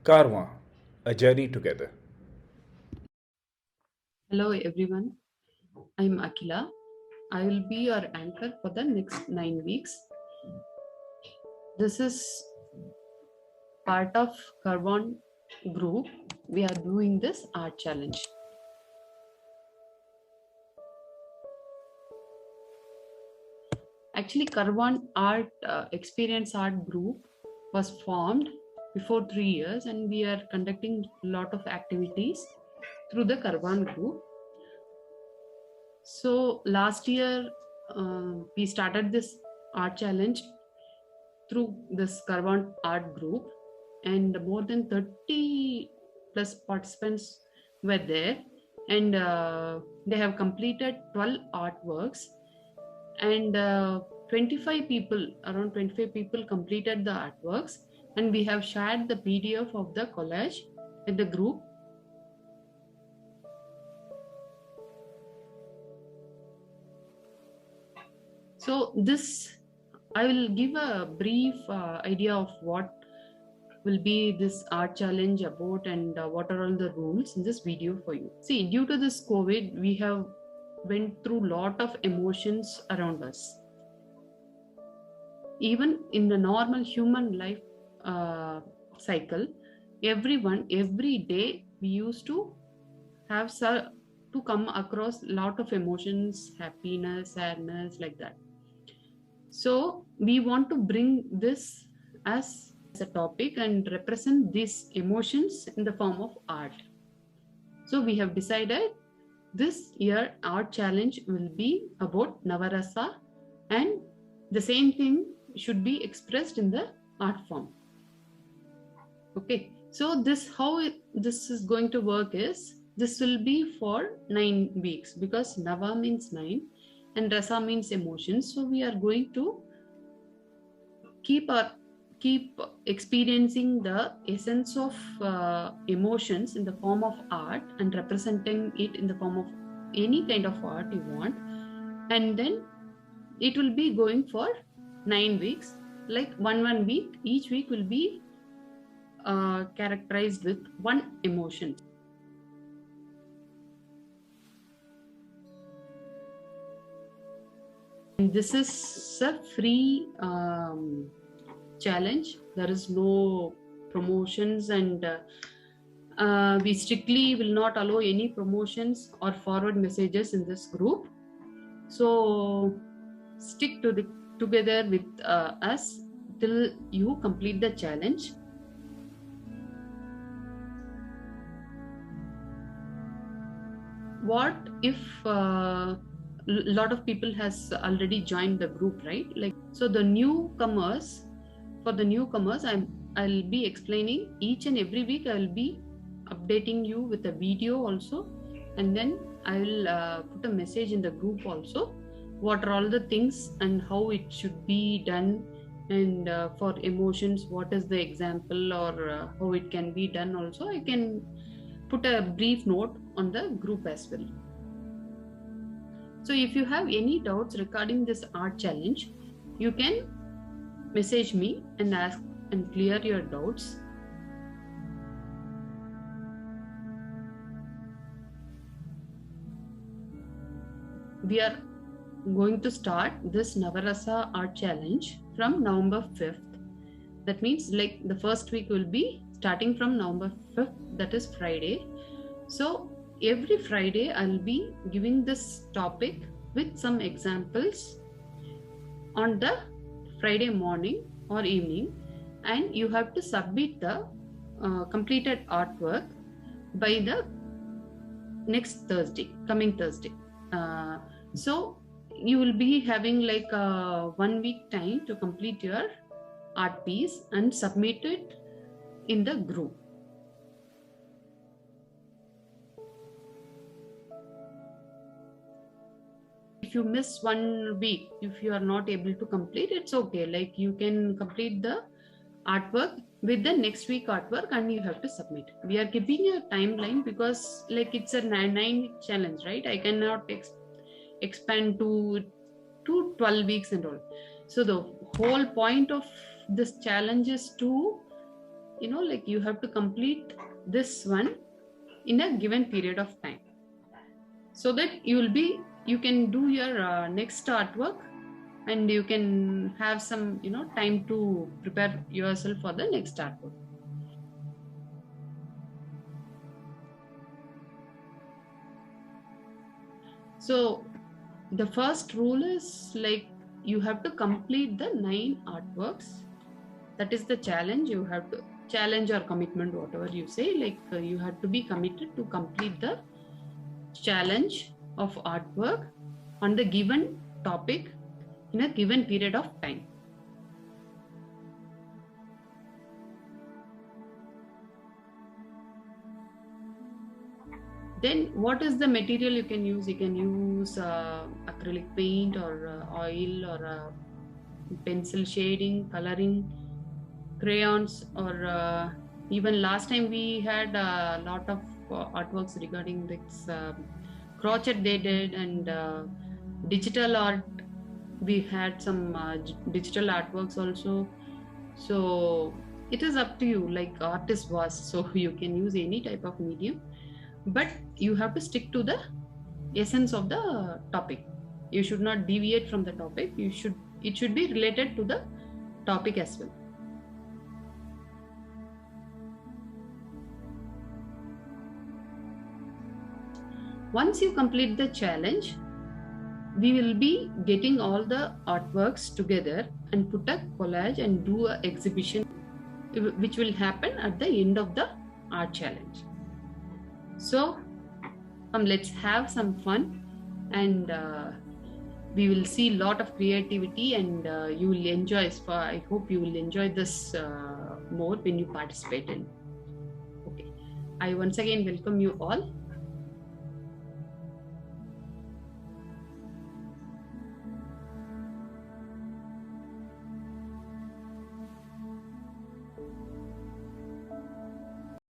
Karma, a journey together. Hello everyone, I'm Akila. I will be your anchor for the next 9 weeks. This is part of Carbon group. We are doing this art challenge. Actually, Carbon Art Experience Art Group was formed before 3 years, and we are conducting a lot of activities through the Carbon group. So last year, we started this art challenge through this Carbon art group, and more than 30 plus participants were there, and they have completed 12 artworks, and 25 people, around 25 people completed the artworks, and we have shared the PDF of the collage in the group. So this, I will give a brief idea of what will be this art challenge about, and what are all the rules in this video for you. See, due to this COVID, we have went through lot of emotions around us. Even in the normal human life cycle, everyone every day we used to have to come across lot of emotions, happiness, sadness, like that. So we want to bring this as a topic and represent these emotions in the form of art. So we have decided this year art challenge will be about Navarasa, and the same thing should be expressed in the art form. Okay, so this is going to work is, this will be for 9 weeks, because Nava means 9 and Rasa means emotions. So we are going to keep our keep experiencing the essence of emotions in the form of art, and representing it in the form of any kind of art you want. And then it will be going for 9 weeks, like one week, each week will be characterized with one emotion. And this is a free challenge. There is no promotions, and we strictly will not allow any promotions or forward messages in this group. So stick together with us till you complete the challenge. What if a lot of people has already joined the group, right? Like, so the newcomers, for the newcomers, I'll be explaining each and every week. I'll be updating you with a video also, and then I'll put a message in the group also, what are all the things and how it should be done. And for emotions, what is the example, or how it can be done also, I can put a brief note on the group as well. So if you have any doubts regarding this art challenge, you can message me and ask and clear your doubts. We are going to start this Navarasa art challenge from November 5th. That means, like, the first week will be starting from November 5th, that is Friday. So every Friday I'll be giving this topic with some examples on the Friday morning or evening, and you have to submit the completed artwork by the next Thursday, coming Thursday. So you will be having like 1 week time to complete your art piece and submit it in the group. If you miss 1 week, if you are not able to complete, it's okay. Like, you can complete the artwork with the next week artwork, and you have to submit. We are keeping a timeline because, like, it's a 9 week challenge, right? I cannot expand to 12 weeks and all. So the whole point of this challenge is to like you have to complete this one in a given period of time, so that you can do your next artwork, and you can have some time to prepare yourself for the next artwork. So the first rule is like you have to complete the 9 artworks. That is the challenge. You have to challenge or commitment, whatever you say, like you have to be committed to complete the challenge of artwork on the given topic in a given period of time. Then what is the material you can use? You can use acrylic paint or oil or pencil shading, coloring, crayons, or even last time we had a lot of artworks regarding this crochet they did, and digital art. We had some digital artworks also. So it is up to you, like art is vast, so you can use any type of medium, but you have to stick to the essence of the topic. You should not deviate from the topic. It should be related to the topic as well. Once you complete the challenge, we will be getting all the artworks together and put a collage and do an exhibition, which will happen at the end of the art challenge. So let's have some fun, and we will see a lot of creativity, and you will enjoy. I hope you will enjoy this more when you participate in. Okay, I once again welcome you all.